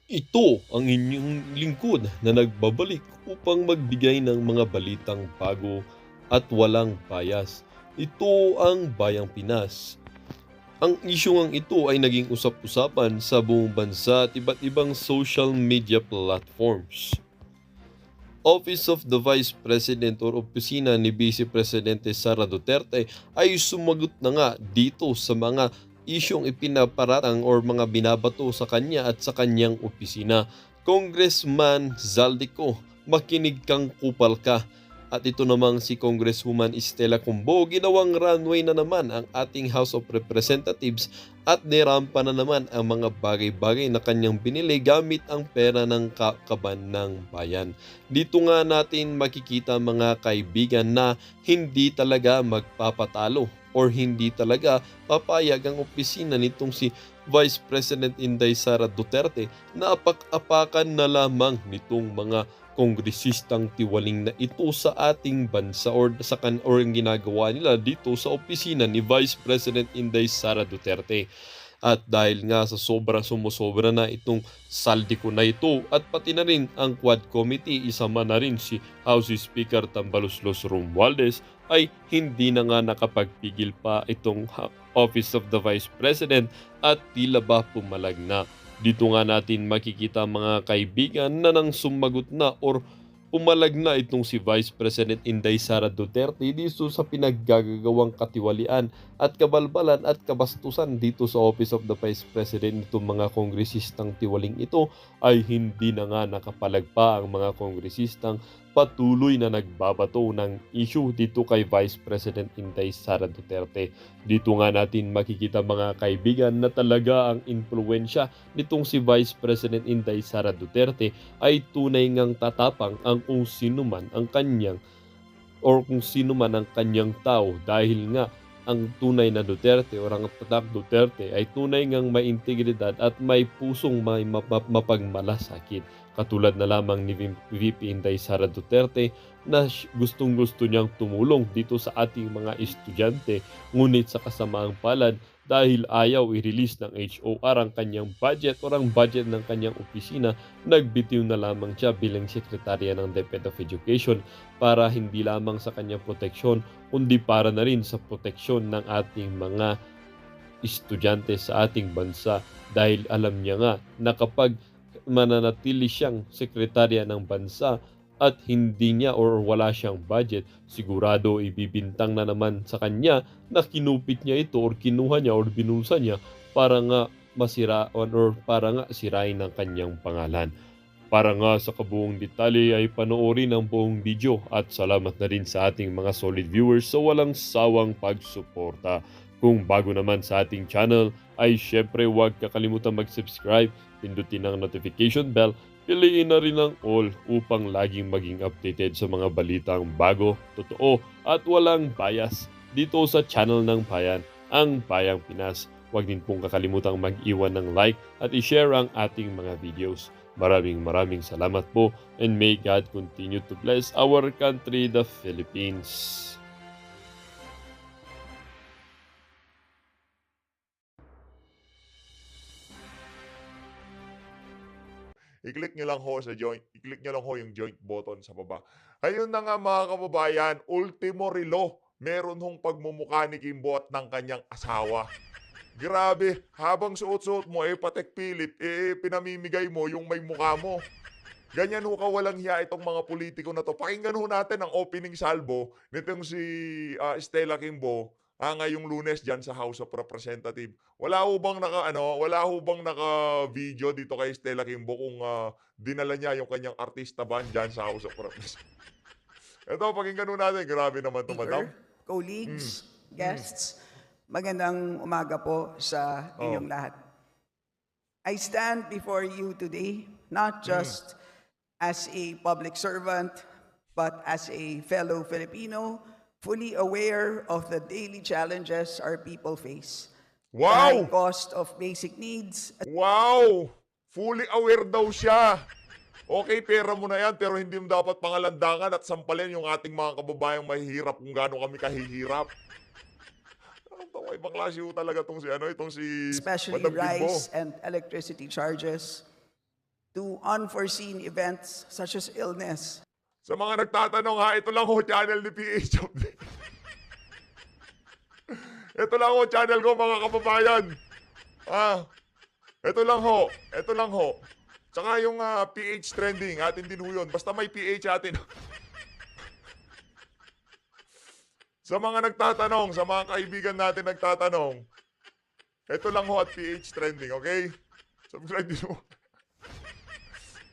Ito ang inyong lingkod na nagbabalik upang magbigay ng mga balitang bago at walang bias. Ito ang Bayang Pinas. Ang isyung ito ay naging usap-usapan sa buong bansa at iba't ibang social media platforms. Office of the Vice President or opisina ni Vice Presidente Sara Duterte ay sumagot na nga dito sa mga isyong ipinaparatang or mga binabato sa kanya at sa kanyang opisina. Congressman Zaldico, makinig kang kupal ka. At ito namang si Congresswoman Estela Cumbo, ginawang runway na naman ang ating House of Representatives at nirampa na naman ang mga bagay-bagay na kanyang binili gamit ang pera ng kaban ng bayan. Dito nga natin makikita mga kaibigan na hindi talaga magpapatalo or hindi talaga papayag ang opisina nitong si Vice President Inday Sara Duterte na apak-apakan na lamang nitong mga kongresistang tiwaling na ito sa ating bansa or ang ginagawa nila dito sa opisina ni Vice President Inday Sara Duterte. At dahil nga sa sumusobra na itong saldi ko na ito at pati na rin ang Quad Committee, isama na rin si House Speaker Tambaloslos Romualdez, ay hindi na nga nakapagpigil pa itong Office of the Vice President at tila ba pumalag na. Dito nga natin makikita mga kaibigan na nang sumagot na or pumalag na itong si Vice President Inday Sara Duterte dito sa pinaggagawang katiwalian at kabalbalan at kabastusan dito sa Office of the Vice President. Itong mga kongresistang tiwaling ito ay hindi na nga nakapalagpa ang mga kongresistang patuloy na nagbabato ng issue dito kay Vice President Inday Sara Duterte. Dito nga natin makikita mga kaibigan na talaga ang impluensya nitong si Vice President Inday Sara Duterte ay tunay ngang tatapang ang kung sino man ang kanyang or kung sino man ang kanyang tao dahil nga ang tunay na Duterte o ang tatak Duterte ay tunay ngang may integridad at may pusong may mapagmalasakit. Katulad na lamang ni VP Inday Sara Duterte na gustong-gusto niyang tumulong dito sa ating mga estudyante, ngunit sa kasamaang palad dahil ayaw i-release ng HOR ang kanyang budget o ang budget ng kanyang opisina, nagbitiw na lamang siya bilang sekretarya ng DepEd of Education para hindi lamang sa kanyang proteksyon kundi para na rin sa proteksyon ng ating mga estudyante sa ating bansa, dahil alam niya nga na kapag mananatili siyang sekretarya ng bansa at hindi niya or wala siyang budget, sigurado ibibintang na naman sa kanya na kinupit niya ito or kinuha niya or binulsa niya para nga masira or para nga sirain ang kanyang pangalan. Para nga sa kabuong detalye ay panoorin ang buong video at salamat na rin sa ating mga solid viewers sa walang sawang pagsuporta. Kung bago naman sa ating channel ay syempre huwag kakalimutan mag-subscribe, pindutin ang notification bell, piliin na rin ang all upang laging maging updated sa mga balitang bago, totoo at walang bias dito sa channel ng Bayan, ang Bayang Pinas. Huwag din pong kakalimutang mag-iwan ng like at i-share ang ating mga videos. Maraming salamat po and may God continue to bless our country, the Philippines. I-click nyo lang ho sa joint, i-click nyo lang ho yung joint button sa baba. Ayun na nga mga kababayan, ultimo relo, meron hong pagmumukha ni Kimbo at ng kanyang asawa. Grabe, habang suot-suot mo, Patek Philip, pinamimigay mo yung may mukha mo. Ganyan ho kawalang hiya itong mga politiko na to. Pakinggan ho natin ang opening salvo nitong si Stella Kimbo ngayong Lunes diyan sa House of Representatives. Wala ho bang naka-video dito kay Stella Kimbo kung dinala niya yung kanyang artista band diyan sa House of Representatives. Ito, pakinggan ho natin. Grabe naman to, madam. Colleagues, guests, magandang umaga po sa inyong lahat. I stand before you today not just as a public servant, but as a fellow Filipino, fully aware of the daily challenges our people face. The high Wow! cost of basic needs. Wow! Fully aware daw siya. Okay, pera mo na yan, pero hindi mo dapat pangalandangan at sampalin yung ating mga kababayang mahihirap kung gaano kami kahihirap. Ibang klase ho talaga itong si Especially Madam Kimbo. rice and electricity charges. to unforeseen events such as illness. Sa mga nagtatanong ha, ito lang ho channel ni PH Update. Ito lang ho channel ko mga kababayan. Ito lang ho. Ito lang ho. Tsaka yung PH trending, atin din ho yun. Basta may PH atin. Sa mga nagtatanong, sa mga kaibigan natin nagtatanong, ito lang ho at PH trending, okay? Subscribe din mo.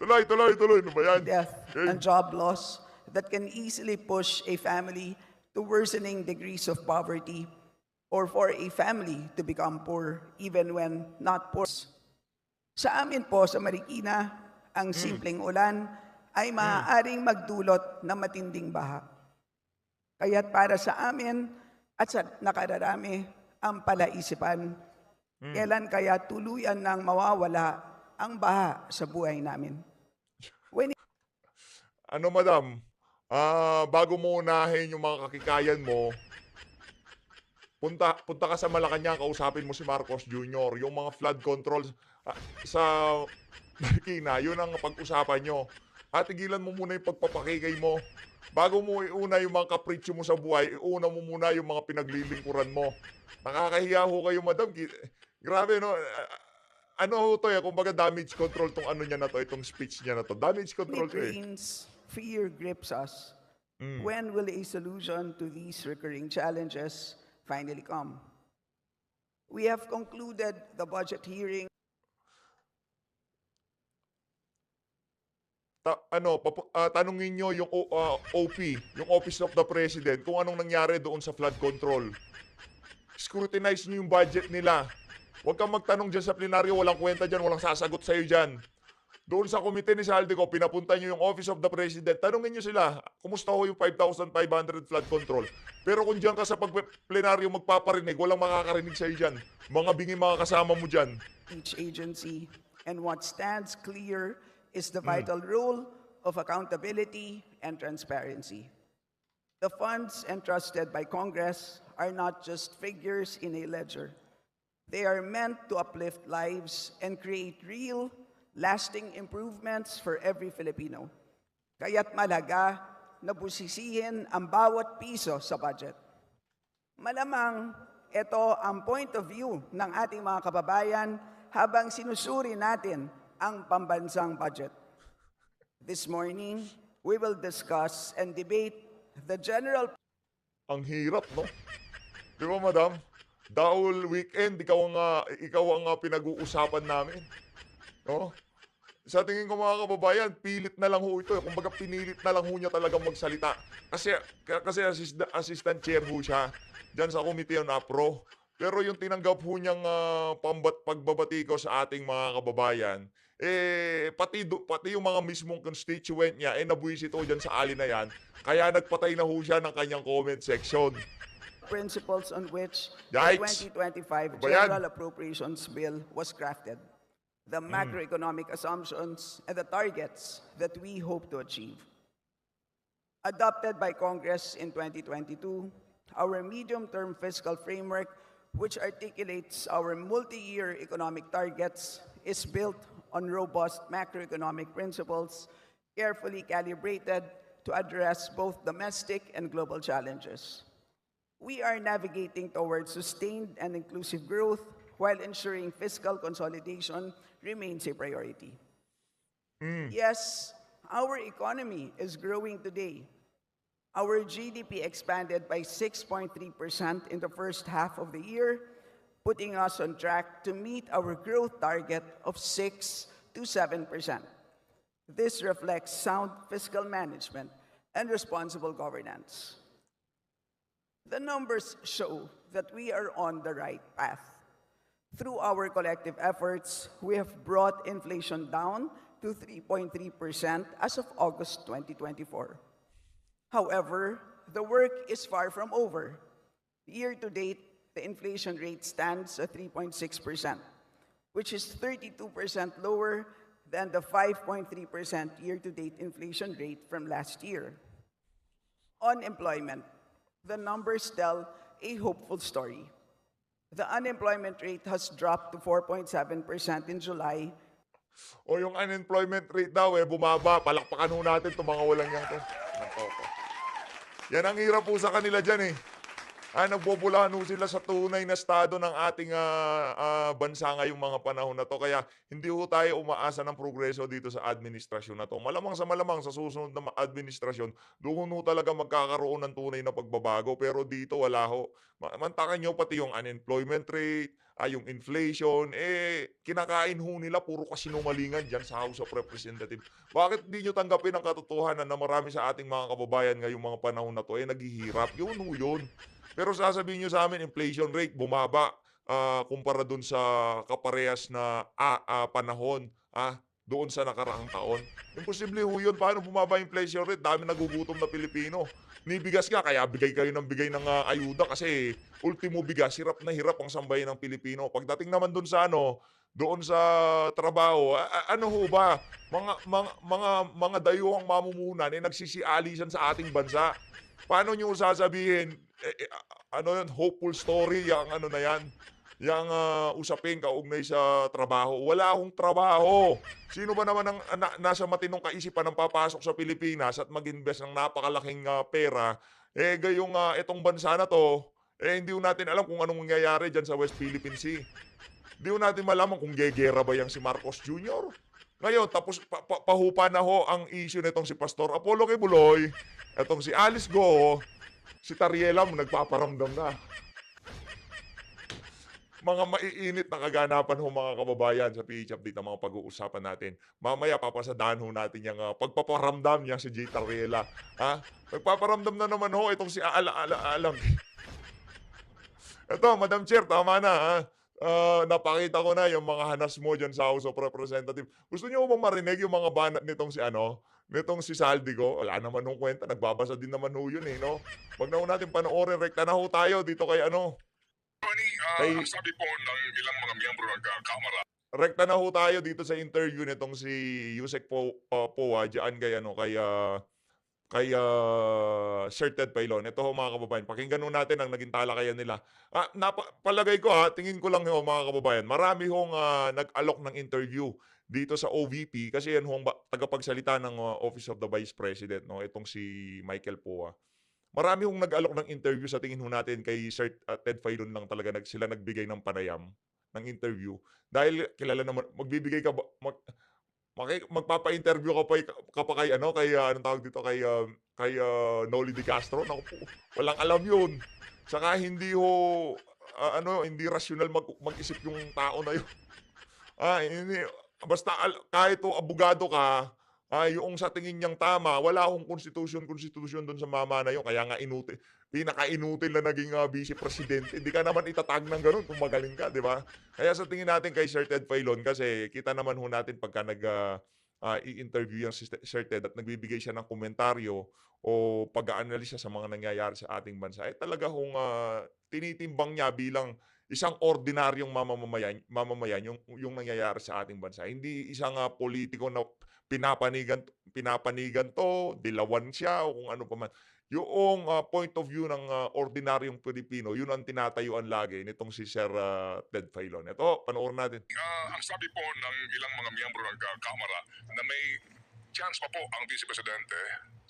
Tuloy. Ano ba yan? Death Okay. and job loss that can easily push a family to worsening degrees of poverty or for a family to become poor even when not poor. Sa amin po sa Marikina, ang simpleng ulan ay maaaring magdulot ng matinding baha. Kaya't para sa amin at sa nakararami ang palaisipan, kailan kaya tuluyan nang mawawala ang baha sa buhay namin. Ano madam, bago mo unahin yung mga kakikayan mo, punta ka sa Malacanang, kausapin mo si Marcos Jr. Yung mga flood control sa Marikina, yun ang pag-usapan nyo. At tigilan mo muna yung pagpapakigay mo. Bago mo iuna yung mga kapritsyo mo sa buhay, iuna mo muna yung mga pinaglilingkuran mo. Nakakahiya ho kayo, madam. Grabe, no? Ano ho to, kumbaga damage control tong ano niya na to, itong speech niya na to. Damage control to eh. Rains, fear grips us. When will a solution to these recurring challenges finally come? We have concluded the budget hearing. Tanungin nyo yung OP, yung Office of the President, kung anong nangyari doon sa flood control. Scrutinize nyo yung budget nila. Huwag kang magtanong dyan sa plenaryo, walang kwenta dyan, walang sasagot sa'yo dyan. Doon sa komite ni Saldico, pinapunta nyo yung Office of the President, tanungin nyo sila, kumusta ho yung 5,500 flood control? Pero kung dyan ka sa plenaryo magpaparinig, walang makakarinig sa'yo dyan. Mga bingi mga kasama mo dyan. Each agency, and what stands clear is the vital role of accountability and transparency. The funds entrusted by Congress are not just figures in a ledger. They are meant to uplift lives and create real, lasting improvements for every Filipino. Kaya't malaga na busisihin ang bawat piso sa budget. Malamang ito ang point of view ng ating mga kababayan habang sinusuri natin ang pambansang budget. This morning, we will discuss and debate the general. Ang hirap, no? Di ba, madam? Dahil weekend, ikaw ang pinag-uusapan namin. No? Sa tingin ko mga kababayan, pilit na lang ho ito. Kumbaga pinilit na lang ho niya talagang magsalita. Kasi assistant chair ho siya dyan sa Committee on APRO. Pero yung tinanggap ho niyang pagbabati ko sa ating mga kababayan, pati yung mga mismong constituent niya, nabuwisit ho dyan sa ali na yan. Kaya nagpatay na ho siya ng kanyang comment section. Principles on which Yikes! the 2025 Ano ba yan? General Appropriations Bill was crafted. The macroeconomic assumptions and the targets that we hope to achieve. Adopted by Congress in 2022, our medium-term fiscal framework, which articulates our multi-year economic targets, is built on robust macroeconomic principles, carefully calibrated to address both domestic and global challenges. We are navigating towards sustained and inclusive growth while ensuring fiscal consolidation remains a priority. Yes, our economy is growing today. Our GDP expanded by 6.3% in the first half of the year, putting us on track to meet our growth target of 6 to 7%. This reflects sound fiscal management and responsible governance. The numbers show that we are on the right path. Through our collective efforts, we have brought inflation down to 3.3% as of August 2024. However, the work is far from over. Year to date, the inflation rate stands at 3.6%, which is 32% lower than the 5.3% year-to-date inflation rate from last year. On employment, the numbers tell a hopeful story. The unemployment rate has dropped to 4.7% in July, O yung unemployment rate daw bumaba. Palakpakan ho natin 'tong mga walang yan 'to. Nako po. Yan ang hirap po sa kanila diyan. Nagbubulahan ho sila sa tunay na estado ng ating bansa ngayong mga panahon na 'to. Kaya hindi ho tayo umaasa ng progreso dito sa administrasyon na 'to. Malamang sa susunod na administrasyon, doon ho talaga magkakaroon ng tunay na pagbabago. Pero dito wala ho. Mantakan niyo pati yung unemployment rate, yung inflation, kinakain ho nila puro kasinungalingan diyan sa House of Representatives. Bakit hindi niyo tanggapin ang katotohanan na marami sa ating mga kababayan ngayong mga panahon na 'to naghihirap? Yun ho yun. Pero sasabihin niyo sa amin inflation rate bumaba, kumpara dun sa kaparehas na, panahon, doon sa nakaraang taon. Imposible ho yun. Paano bumaba yung inflation rate? Daming nagugutom na Pilipino. Ni bigas nga kaya bigay kayo ng bigay ng, ayuda kasi ultimo bigas, hirap na hirap ang sambayan ng Pilipino. Pagdating naman dun sa doon sa trabaho, ano ho ba, mga dayuhang mamumuhunan, nagsisialisan sa ating bansa. Paano niyo sasabihin, ano yun, hopeful story, yang ano na yan, yang usapin kaugnay sa trabaho. Wala akong trabaho. Sino ba naman ang nasa matinong kaisipan ng papasok sa Pilipinas at mag-invest ng napakalaking pera, gayong itong bansa na to, hindi ho natin alam kung anong mangyayari dyan sa West Philippine Sea. Hindi ho natin malaman kung gegera ba yang si Marcos Jr. Ngayon, tapos pahupa na ho ang issue nitong si Pastor Apollo Kibuloy, itong si Alice Go, si Tariela nagpaparamdam na. Mga maiinit na kaganapan ho mga kababayan sa PH Update ang mga pag-uusapan natin. Mamaya papasadahan ho natin yung pagpaparamdam niya si J. Tariela. Nagpaparamdam na naman ho itong si Alang. Ito, Madam Chair, tama na. Napakita ko na yung mga hanas mo dyan sa House of Representatives. Gusto niyo bang marinig yung mga banat nitong si Saldico? Wala naman nung kwenta, nagbabasa din naman ho yun no? Wag na ho natin panoorin, rekta na ho tayo dito kay kay, Ang sabi po ng ilang mga miyembro ng Kamara. rekta na ho tayo dito sa interview nitong si Yusek Poa, dyan kay Sir Ted Pailon. Ito ho mga kababayan, pakinggan ho natin ang naging talakayan nila. Palagay ko tingin ko lang ho mga kababayan, marami hong nag-alok ng interview dito sa OVP kasi yan hong tagapagsalita ng Office of the Vice President, no? Itong si Michael Poa. Marami hong nag-alok ng interview sa tingin ho natin kay Sir Ted Pailon lang talaga sila nagbigay ng panayam ng interview. Dahil kilala naman, magbibigay ka ba, magpapa-interview ka pa kay anong tawag dito kay Noli De Castro. Naku po, walang alam 'yun. Saka hindi hindi rasyonal mag-isip yung tao na 'yun. Hindi basta kahit abogado ka, yung sa tingin niyang tama, wala akong konstitusyon doon sa mama na 'yun. Kaya nga pinaka-inutil na naging vice presidente. Hindi ka naman itatag ng gano'n kung magaling ka, 'di ba? Kaya sa tingin natin kay Sir Ted Pailon kasi kita naman ho natin pagka i-interview yang si Sir Ted at nagbibigay siya ng komentaryo o pag-aanalisa sa mga nangyayari sa ating bansa, talaga hong tinitimbang niya bilang isang ordinaryong mamamayan yung nangyayari sa ating bansa. Hindi isang politiko na pinapanigan to, dilawan siya o kung ano pa man. Yung point of view ng ordinaryong Pilipino, yun ang tinatayuan lagi nitong si Sir Ted Pailon. Ito, panoorin natin. Ang sabi po ng ilang mga miyembro ng Kamara na may chance pa po ang Vice Presidente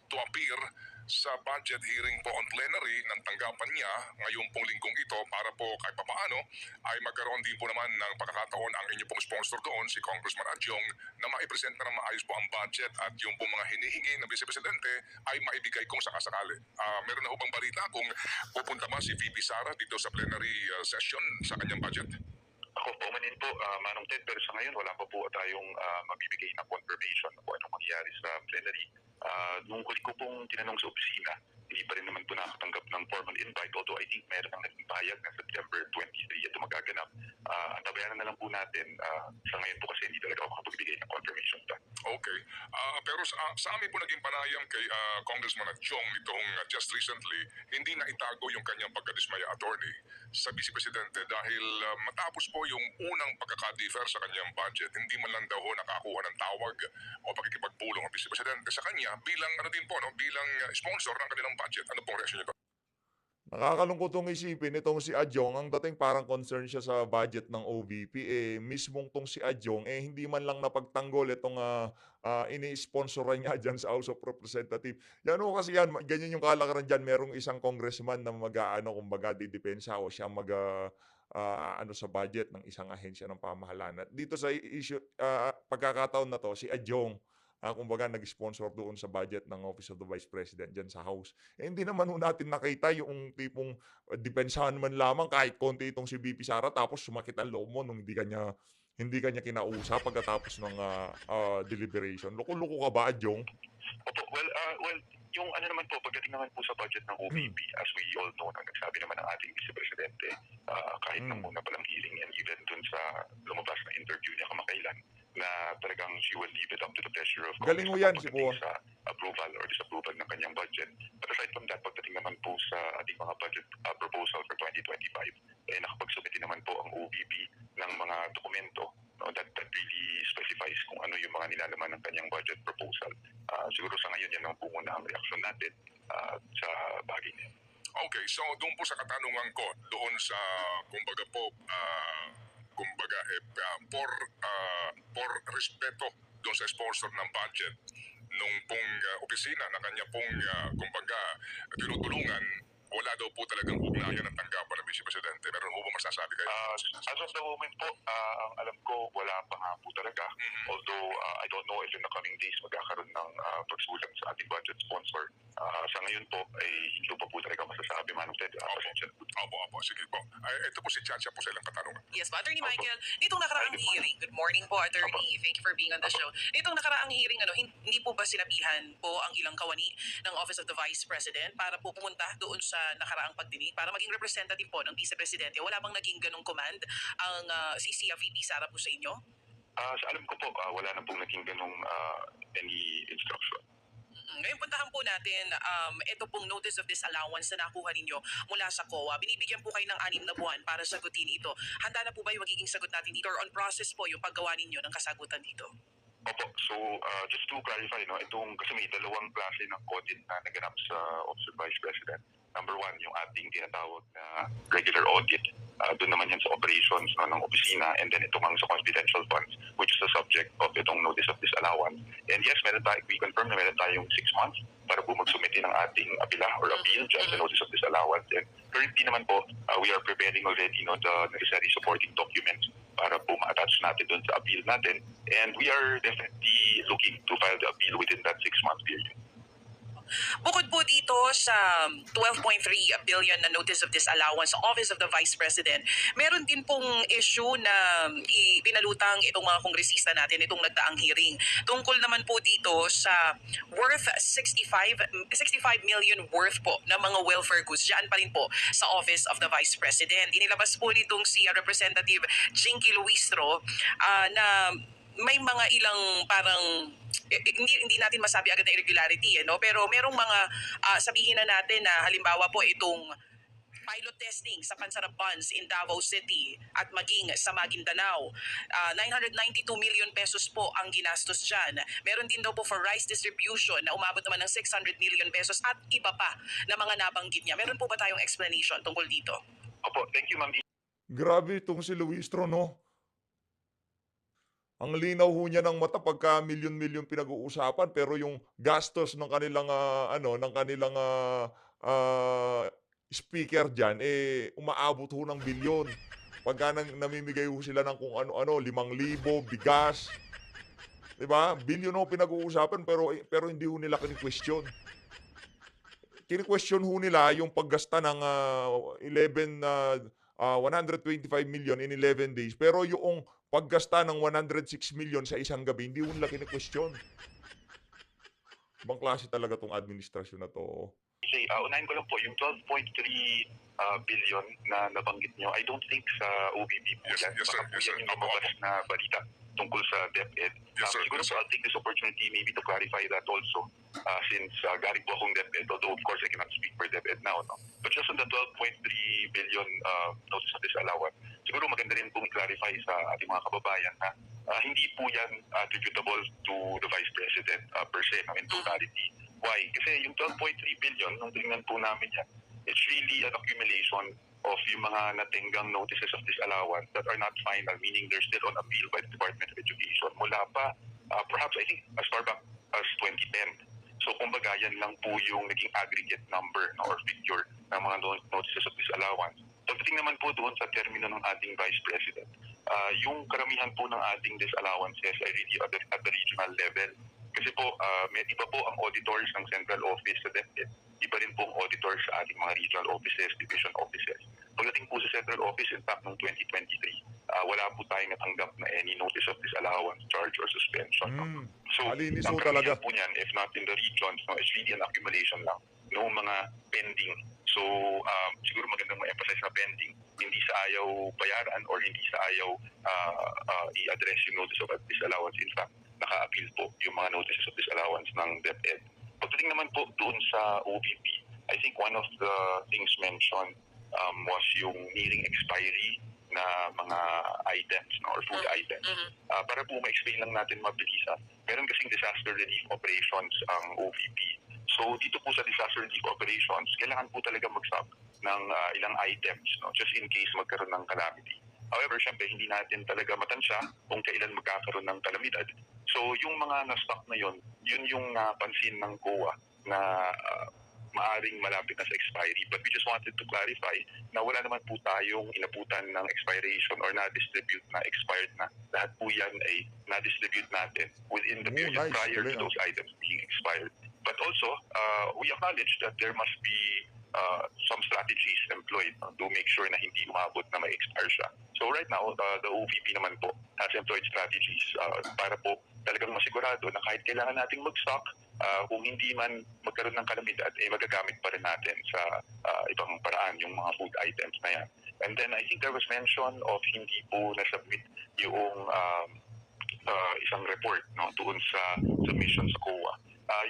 to appear sa budget hearing po on plenary ng tanggapan niya ngayong pong linggong ito para po kahit papaano ay magkaroon din po naman ng pagkakataon ang inyo pong sponsor doon, si Congressman Adjong, na maipresenta ng maayos po ang budget at yung pong mga hinihingi ng Vice Presidente ay maibigay kung sakasakali. Meron na ho bang balita kung pupunta ba si VP Sara dito sa plenary session sa kanyang budget? Ako po manin po, Manong Ted, pero sa ngayon wala pa po tayong mabibigay na confirmation kung anong mangyayari sa plenary. Nung huli ko pong tinanong sa opisina, hindi pa rin naman po nakatanggap ng formal invite, although I think meron ang naging pahayag na September 23 ito magaganap. Antabayanan na lang po natin. Sa ngayon po kasi hindi talaga ako makapagbigay ng confirmation. Okay. Pero sa amin po naging panayam kay Congressman Adjong itong just recently, hindi na itago yung kanyang pagkadismaya attorney sa Vice Presidente dahil matapos po yung unang pagkaka-defer sa kanyang budget, hindi man lang daw ho nakakuha ng tawag o pakikipagpulong ang Vice Presidente sa kanya bilang bilang sponsor ng kanilang budget. Ano pong reaksyon niyo? Nakakalungkot 'tong isipin itong si Adjong ang dating parang concern siya sa budget ng OVP, mismong 'tong si Adjong, hindi man lang napagtanggol itong, ini-sponsoran niya diyan sa House of Representative. Yan ho kasi yan, ganyan yung kalakaran diyan, merong isang congressman na mag-aano kumbaga didepensa o siya ano sa budget ng isang ahensya ng pamahalaan. At dito sa issue pagkakataon na 'to si Adjong, kumbaga nag-sponsor doon sa budget ng Office of the Vice President diyan sa House. Hindi naman ho natin nakita yung tipong depensahan man lamang kahit konti itong si VP Sara tapos sumakit ang loob mo nung hindi ka niya kinausap pagkatapos ng, deliberation. Loko-loko ka ba, Adjong? Opo, well, yung ano naman po, pagdating naman po sa budget ng OVP, as we all know, nagsabi naman ng ating Vice Presidente, kahit nang muna palang hearing and even dun sa lumabas na interview niya kamakailan, na talagang she will leave it up to the pleasure of Galing mo Congress yan, si pagdating Buwa. sa approval or disapproval ng kanyang budget. But aside from that, pagdating naman po sa ating mga budget proposal for 2025, nakapagsubmit naman po ang OVP ng mga dokumento, no, that really specifies kung ano yung mga nilalaman ng kanyang budget proposal. Siguro sa ngayon yan ang ang reaksyon natin sa bagay niya. Okay, so doon po sa katanungan ko, doon sa, kumbaga po, kumbaga, por respeto doon sa sponsor ng budget nung pong opisina na kanya pong, kumbaga, tinutulungan, wala daw po talagang ugnayan ng tanggapan ng Vice Presidente. Meron po ba masasabi kayo? As of the moment po, ang alam ko, wala pa nga po talaga. Although, I don't know if in the coming days magkakaroon ng pagsulat sa ating budget sponsor. Sa ngayon po, ay hindi ko pa po talaga masasabi, Manong Ted. Opo, sige po. Ito po si Chacha po sa ilang katanungan. Yes po, Attorney Michael, nitong nakaraang hearing, good morning po, Attorney, thank you for being on the show. Nitong nakaraang hearing, hindi po ba sinabihan po ang ilang kawani ng Office of the Vice President para po pumunta doon sa nakaraang pagdinig, para maging representative po ng Vice Presidente? Wala bang naging ganong command ang VP Sara po sa inyo? Sa alam ko po, wala na pong naging ganong any instruction. Ngayon puntahan po natin ito pong notice of disallowance na nakuha ninyo mula sa COA. Binibigyan po kayo ng 6 na buwan para sagutin ito. Handa na po ba yung magiging sagot natin dito or on process po yung paggawa ninyo ng kasagutan dito? Opo, so just to clarify, no, kasi may dalawang klase ng audit na naganap sa Office of Vice President. Number one, yung ating tinatawag na regular audit. Doon naman yan sa operations ng opisina, and then ito mang sa confidential funds, which is the subject of itong notice of disallowance. And yes, we confirm na meron tayong 6 months para po magsumiti ng ating apila or appeal dyan sa notice of disallowance. And currently naman po, we are preparing already the necessary supporting documents para po ma-attach natin doon sa appeal natin. And we are definitely looking to file the appeal within that 6-month period. Bukod po dito sa 12.3 billion na notice of disallowance sa Office of the Vice President, meron din pong issue na ipinalutang itong mga kongresista natin itong nagdaang hearing. Tungkol naman po dito sa worth 65 million worth po ng mga welfare goods dyan pa rin po sa Office of the Vice President. Inilabas po nitong si Representative Jinky Luistro na may mga ilang parang hindi natin masabi agad na irregularity, no? Pero merong mga sabihin na natin na halimbawa po itong pilot testing sa Pansarap Buns in Davao City at maging sa Maguindanao. 992 million pesos po ang ginastos dyan. Meron din daw po for rice distribution na umabot naman ng 600 million pesos at iba pa na mga nabanggit niya. Meron po ba tayong explanation tungkol dito? Opo, thank you, Ma'am. Grabe itong si Luistro, no? Ang linaw ho niya ng mata pagka milyon-milyon pinag-uusapan, pero yung gastos ng kanilang speaker diyan umaabot ho ng bilyon. Pagka namimigay ho sila ng kung ano-ano, 5,000 bigas. 'Di ba? Bilyon ho pinag-uusapan pero hindi ho nila kini-question. Kini-question ho nila yung paggasta ng 125 million in 11 days. Pero yung paggasta ng 106 million sa isang gabi, hindi mo nila kini-question. Ibang klase talaga tong administrasyon na to. Unahin ko lang po, yung 12.3 billion na nabanggit nyo, I don't think sa OVP po yan. Yes, sir. Baka po yan yung lumabas na balita tungkol sa DepEd. Yes, sir. Siguro po I'll take this opportunity maybe to clarify that also since galing po akong DepEd, although of course I cannot speak for DepEd now. No? But just on the 12.3 billion notice of disallowance, siguro maganda rin pong clarify sa ating mga kababayan na hindi po yan attributable to the Vice President per se, no, in totality. Why? Kasi yung 12.3 billion, nung tingnan po namin yan, it's really an accumulation of yung mga natinggang notices of disallowance that are not final, meaning they're still on appeal by the Department of Education mula pa, perhaps I think as far back as 2010. So kumbaga yan lang po yung naging aggregate number or figure ng mga notices of disallowance. Pagdating naman po doon sa termino ng ating Vice President, yung karamihan po ng ating disallowances ay really at the regional level. Kasi po, may iba po ang auditors ng central office sa DepEd. Iba rin po ang auditors sa ating mga regional offices, division offices. Pagdating po sa central office, in fact, noong 2023, wala po tayong natanggap na any notice of disallowance, charge, or suspension. So, Malinis ang po talaga. karamihan po niyan, if not in the regions, it's really an accumulation lang noong mga pending. So, siguro magandang ma-emphasize na pending. Hindi sa ayaw bayaran or hindi sa ayaw i-address yung notice of disallowance. In fact, naka-appeal po yung mga notices of disallowance ng DepEd. Pagdating naman po doon sa OVP, I think one of the things mentioned was yung nearing expiry na mga items or food items. Para po ma-explain lang natin mabilisan, meron kasing disaster relief operations ang OVP. So dito po sa disaster relief operations, kailangan po talaga mag-stock ng ilang items, just in case magkaroon ng calamity. However, syempre, hindi natin talaga matansya kung kailan magkakaroon ng kalamidad. So yung mga na-stock na yun yung pansin ng COA na maaring malapit na sa expiry. But we just wanted to clarify na wala naman po tayong inabutan ng expiration or na-distribute na expired na. Lahat po yan ay na-distribute natin within the period prior to those items being expired. But also, we acknowledge that there must be some strategies employed to make sure na hindi umabot na ma-expire siya. So right now, the OVP naman po has employed strategies para po talagang masigurado na kahit kailangan nating mag-stock, kung hindi man magkaroon ng kalamidad, magagamit pa rin natin sa ibang paraan yung mga food items na yan. And then I think there was mention of hindi po na-submit yung isang report doon sa submission sa COA.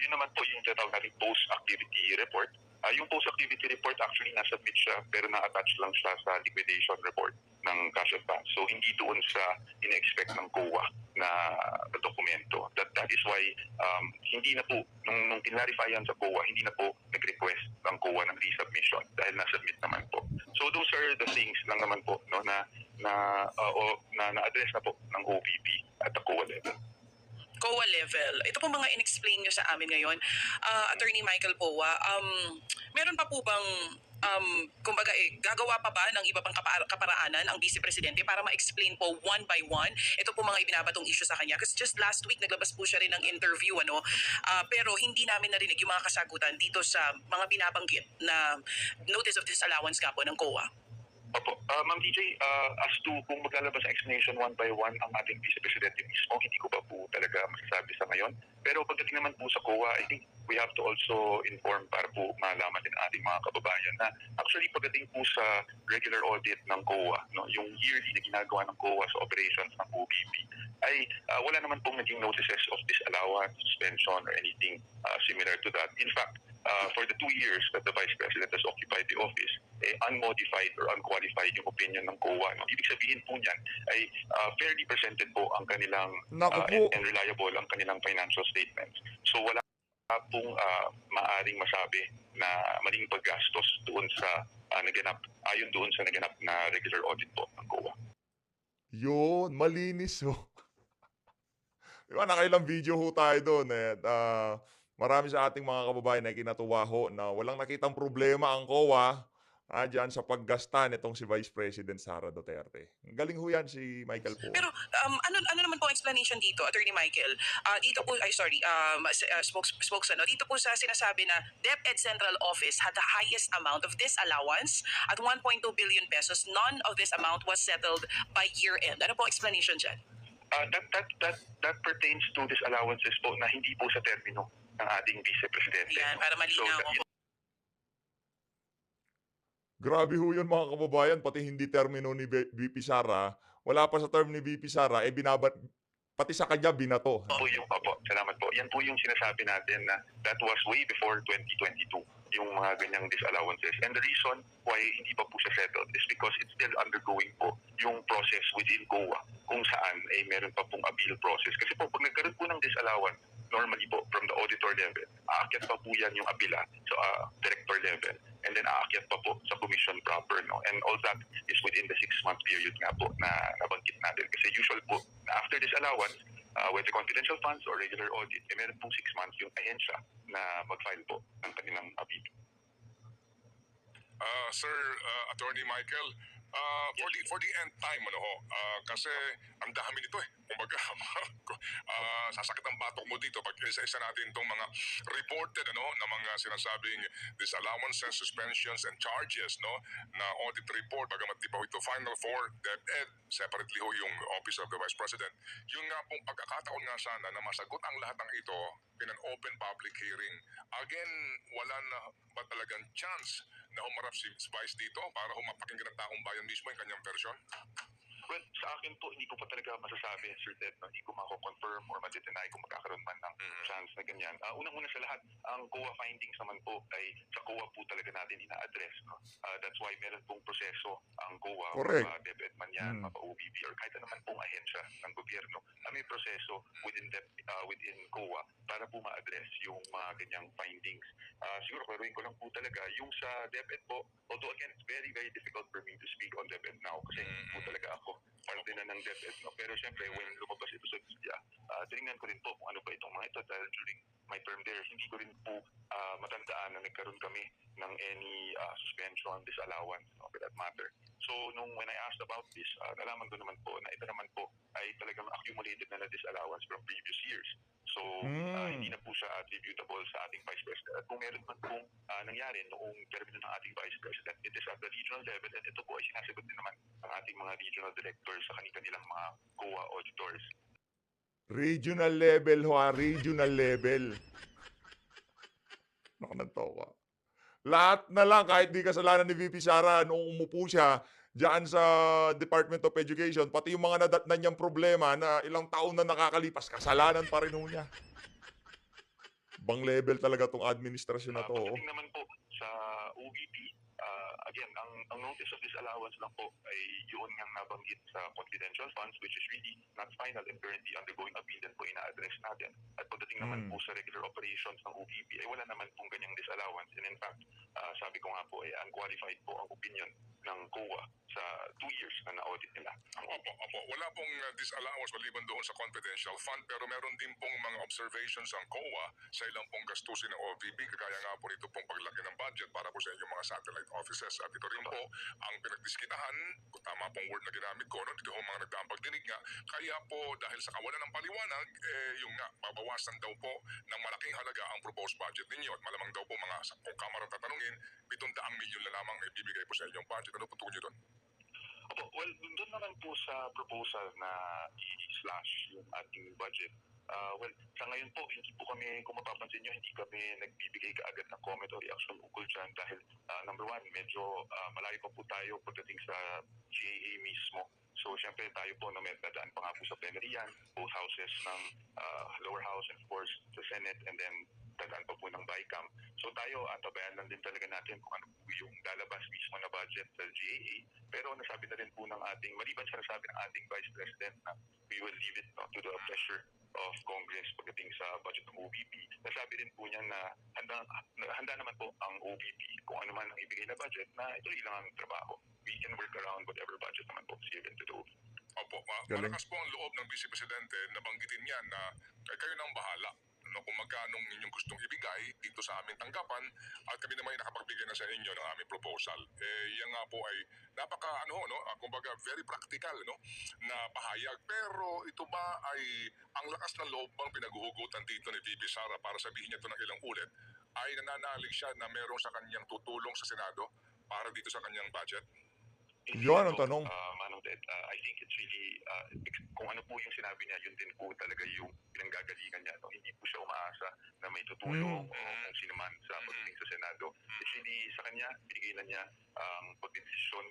Yun naman po yung tinatawag natin post-activity report. Yung post-activity report actually na-submit siya pero na-attach lang siya sa liquidation report ng cash advance. So hindi doon sa ina-expect ng COA na dokumento. That is why hindi na po, nung kinlarify yan sa COA, hindi na po nag-request ng COA ng resubmission dahil na-submit naman po. So those are the things lang naman po na na-address na po ng OVP at the COA level. COA level. Ito po mga in-explain nyo sa amin ngayon. Attorney Michael Powa, meron pa po bang kumbaga gagawa pa ba ng iba pang kaparaanan ang Vice Presidente para ma-explain po one by one ito po mga ibinabatong issue sa kanya? Kasi just last week naglabas po siya rin ng interview pero hindi namin narinig yung mga kasagutan dito sa mga binabanggit na notice of disallowance nga po ng COA. Opo. Ma'am DJ, as to kung maglalabas ang explanation one by one ang ating Vice Presidente mismo, hindi ko pa po talaga masasabi sa ngayon. Pero pagdating naman po sa COA, I think we have to also inform para po malaman din ating mga kababayan na actually pagdating po sa regular audit ng COA, yung yearly na ginagawa ng COA sa operations ng OVP, ay wala naman pong naging notices of disallowance, suspension, or anything similar to that. In fact, for the 2 years that the Vice President has occupied the office, unmodified or unqualified yung opinion ng COA. Ibig sabihin po niyan ay fairly presented po ang kanilang and reliable ang kanilang financial statements. So wala pong maaring masabi na maling paggastos doon sa ayon doon sa naganap na regular audit po ng COA. Yun, malinis ho. Diba, nakailang video ho tayo doon. Marami sa ating mga kababayan na kinatuwa ho na walang nakitang problema ang COA dyan sa paggasta nitong si Vice President Sara Duterte. Galing ho yan si Michael po. Pero ano naman po ang explanation dito, Attorney Michael? Dito po, dito po sa sinasabi na DepEd Central Office had the highest amount of disallowance at 1.2 billion pesos. None of this amount was settled by year-end. Ano po explanation dyan? That pertains to disallowances po na hindi po sa termino ng ating Vice Presidente. Yan, para malinaw ko. Grabe ho yun mga kababayan, pati hindi termino ni VP Sara, wala pa sa term ni VP Sara, pati sa kanya binato. Opo, salamat po. Yan po yung sinasabi natin na that was way before 2022, yung mga ganyang disallowances. And the reason why hindi pa po siya settled is because it's still undergoing po yung process within COA kung saan meron pa pong appeal process. Kasi po, pag nagkaroon po ng disallowance, normally po, from the auditor level, aakyat pa po yan yung apila sa director level. and then aakyat pa po sa commission proper, no? And all that is within the 6-month period nga po na nabanggit natin. Kasi usual po na after this allowance, whether confidential funds or regular audit, meron pong 6 months yung ahensya na mag-file po ng kanilang appeal. Sir Attorney Michael, for the end time kasi ang dami nito kumbaga sasakit ang batok mo dito pag isa-isa natin itong mga reported na mga sinasabing disallowances, suspensions and charges na audit report bagamat di pa ito final for DepEd, separately yung Office of the Vice President. Yung nga pong pagkakataon nga sana na masagot ang lahat ng ito in an open public hearing. Again, wala na ba talagang chance na humarap si Vice dito para humapakinggan ng taong bayan mismo yung kanyang version? Well, sa akin po, hindi ko pa talaga masasabi, Sir Ted, no? Hindi ko mako-confirm or ma-deny kung magkakaroon man ng chance na ganyan. Unang-una sa lahat, ang COA findings naman po ay sa COA po talaga natin ina-address. No? That's why meron pong proseso ang COA, Correct. DepEd man yan, mapa-OBP, or kahit naman pong ahensya ng gobyerno, may proseso within COA para po ma-address yung mga ganyang findings. Siguro, klaruhin ko lang po talaga, yung sa DepEd po, although again, it's very, very difficult for me to speak on DepEd now kasi hindi po talaga ako parte na ng DepEd. No? Pero siyempre, when lumabas ito sa media, tinignan ko rin po kung ano ba itong mga ito dahil during my term there, hindi ko rin po matandaan na nagkaroon kami ng any suspension, disallowance, for that matter. So, when I asked about this, nalaman ko naman po na ito naman po ay talagang accumulated na disallowance from previous years. So, hindi na po siya attributable sa ating Vice President. At kung meron man pong nangyari noong termino ng ating Vice President, it is at the regional level and ito po ay sinasagot din naman ng ating mga regional directors sa kanilang mga COA auditors. Regional level regional level. Nakanantawa. Lahat na lang, kahit di kasalanan ni VP Sara noong umupo siya diyan sa Department of Education, pati yung mga nadatnan niyang problema na ilang taon na nakakalipas, kasalanan pa rin ho niya. Bang level talaga tong administrasyon na to. Pagdating naman po sa OVP, again, ang notice of disallowance lang po ay yun nga nabanggit sa confidential funds which is really not final and currently undergoing appeal po ina-address natin. At pagdating naman po sa regular operations ng OVP ay wala naman pong ganyang disallowance. And in fact, sabi ko nga po ay unqualified po ang opinion ng COA sa 2 years na na-audit nila. Opo. Wala pong disallowance maliban doon sa confidential fund pero meron din pong mga observations ang COA sa ilang pong gastusin ng OVP kagaya nga po nito pong paglaki ng budget para po sa inyong mga satellite offices at ito rin po ang pinagdiskitahan, kung tama pong word na ginamit ko, dito ho mga nagdaang pagdinig nga, kaya po dahil sa kawalan ng paliwanag, yung nga, babawasan daw po ng malaking halaga ang proposed budget ninyo at malamang daw po mga, kung kamara tatanungin, 700 milyon na lamang na ibibigay po sa inyong budget. Ano po tungo nyo doon? Opo, well, doon naman po sa proposal na i-slash yung ating budget. Well, sa ngayon po, hindi po kami, kung mapapansin nyo, hindi kami nagbibigay kaagad ng comment o reaction ukol dyan dahil number one, medyo malayo pa po tayo pagdating sa GAA mismo. So, syempre tayo po na may dadaan pa nga po sa plenary yan, both houses ng lower house and of course the Senate and then dadaan pa po ng BICAM. So tayo, tabayan lang din talaga natin kung ano po yung lalabas mismo na budget sa GAA. Pero nasabi na rin po ng ating, maliban sa nasabi ng ating Vice President na we will leave it to the pleasure of Congress pagdating sa budget ng OVP. Nasabi rin po niya na handa naman po ang OVP kung ano man ang ibigay na budget na ito lang ang trabaho. We can work around whatever budget naman po given to the OVP. Opo, malakas po ang loob ng Vice Presidente na banggitin niya na kayo nang bahala kung magkano inyong gustong ibigay dito sa aming tanggapan at kami naman ay nakapagbigay na sa inyo ng aming proposal. Yan nga po ay napaka kumbaga very practical na pahayag. Pero ito ba ay ang lakas ng loob bang pinaguhugutan dito ni VP Sara para sabihin niya ito ng ilang ulit ay nananalig siya na meron sa kanyang tutulong sa Senado para dito sa kanyang budget? Yun ang tanong. Manong Ted, I think it's really, kung ano po yung sinabi niya, yun din po talaga yung pinanggagalingan niya. No? Hindi po siya umaasa na may tutulong o kung sino man sa pagdating sa Senado. It's really sa kanya, binigay na niya ang pagdesisyon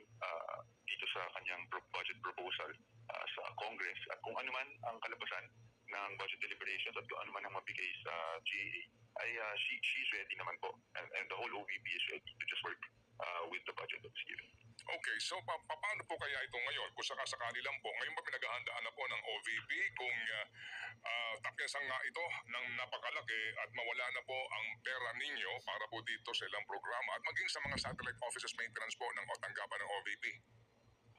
dito sa kanyang budget proposal sa Congress. At kung ano man ang kalabasan ng budget deliberations at kung ano man ang mabigay sa GAA, ay she's ready naman po. And the whole OVP is ready to just work with the budget that's given. Okay, so paano po kaya ito ngayon? Kung sakasakali lang po, ngayon ba pinaghahandaan na po ng OVP kung tapyasan nga ito ng napakalaki at mawala na po ang pera ninyo para po dito sa ilang programa at maging sa mga satellite offices maintenance po ng o tanggapan ng OVP?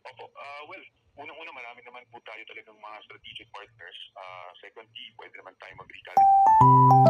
Opo, well, unang-una marami naman po tayo talagang mga strategic partners. Secondly, pwede naman tayo mag-recalibrate